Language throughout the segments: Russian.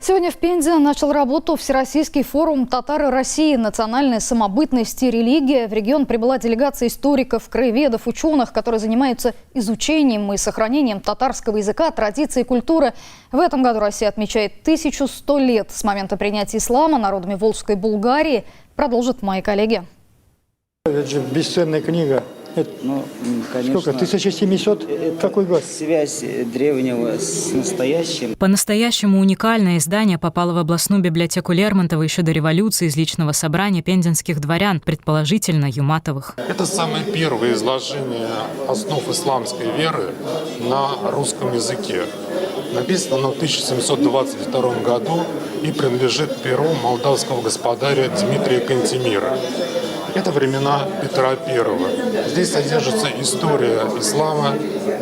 Сегодня в Пензе начал работу Всероссийский форум «Татары России. Национальная самобытность и религия». В регион прибыла делегация историков, краеведов, ученых, которые занимаются изучением и сохранением татарского языка, традиций и культуры. В этом году Россия отмечает 1100 лет с момента принятия ислама народами Волжской Булгарии. Продолжат мои коллеги. Это же бесценная книга. Конечно, сколько? 1700? Какой год? Связь древнего с настоящим. По-настоящему уникальное издание попало в областную библиотеку Лермонтова еще до революции из личного собрания пензенских дворян, предположительно Юматовых. Это самое первое изложение основ исламской веры на русском языке. Написано в 1722 году и принадлежит перу молдавского господаря Дмитрия Кантемира. Это времена Петра I. Здесь содержится история ислама,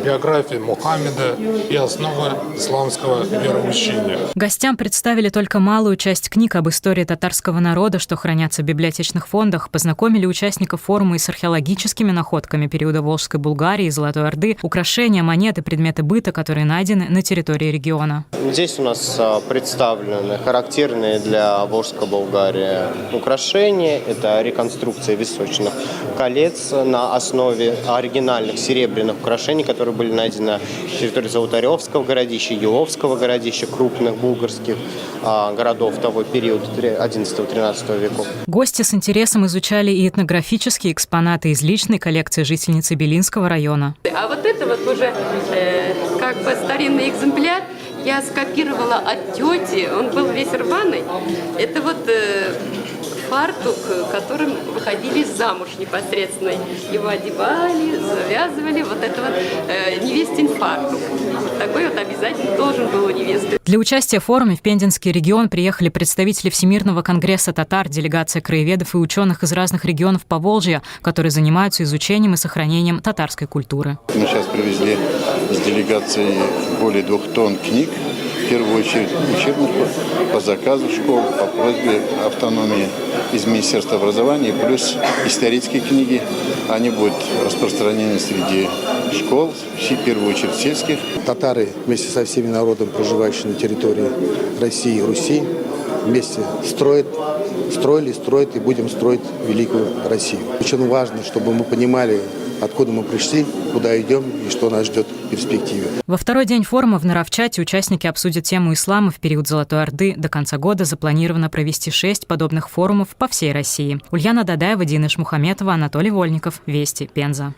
биография Мухаммеда и основы исламского вероучения. Гостям представили только малую часть книг об истории татарского народа, что хранятся в библиотечных фондах, познакомили участников форума и с археологическими находками периода Волжской Булгарии и Золотой Орды, украшения, монеты, предметы быта, которые найдены на территории региона. Здесь у нас представлены характерные для Волжской Булгарии украшения. Это реконструкция височных колец на основе оригинальных серебряных украшений, которые были найдены на территории Золотаревского городища, Еловского городища, крупных булгарских городов того периода 11-13 веков. Гости с интересом изучали и этнографические экспонаты из личной коллекции жительницы Белинского района. А вот это вот уже как бы старинный экземпляр я скопировала от тети, он был весь рваный. Это вот фартук, которым выходили замуж непосредственно. Его одевали, завязывали. Вот это вот невестин фартук. Вот такой вот обязательно должен был у невесты. Для участия в форуме в Пензенский регион приехали представители Всемирного конгресса татар, делегация краеведов и ученых из разных регионов Поволжья, которые занимаются изучением и сохранением татарской культуры. Мы сейчас привезли с делегацией более 2 тонн книг. В первую очередь учебных по заказу школ, по просьбе автономии из Министерства образования, плюс исторические книги. Они будут распространены среди школ, в первую очередь сельских. Татары вместе со всеми народами, проживающими на территории России и Руси, вместе строили, строят и будем строить великую Россию. Очень важно, чтобы мы понимали, откуда мы пришли, куда идем и что нас ждет в перспективе. Во второй день форума в Наровчате участники обсудят тему ислама в период Золотой Орды. До конца года запланировано провести 6 подобных форумов по всей России. Ульяна Дадаева, Дина Шмухаметова, Анатолий Вольников. Вести, Пенза.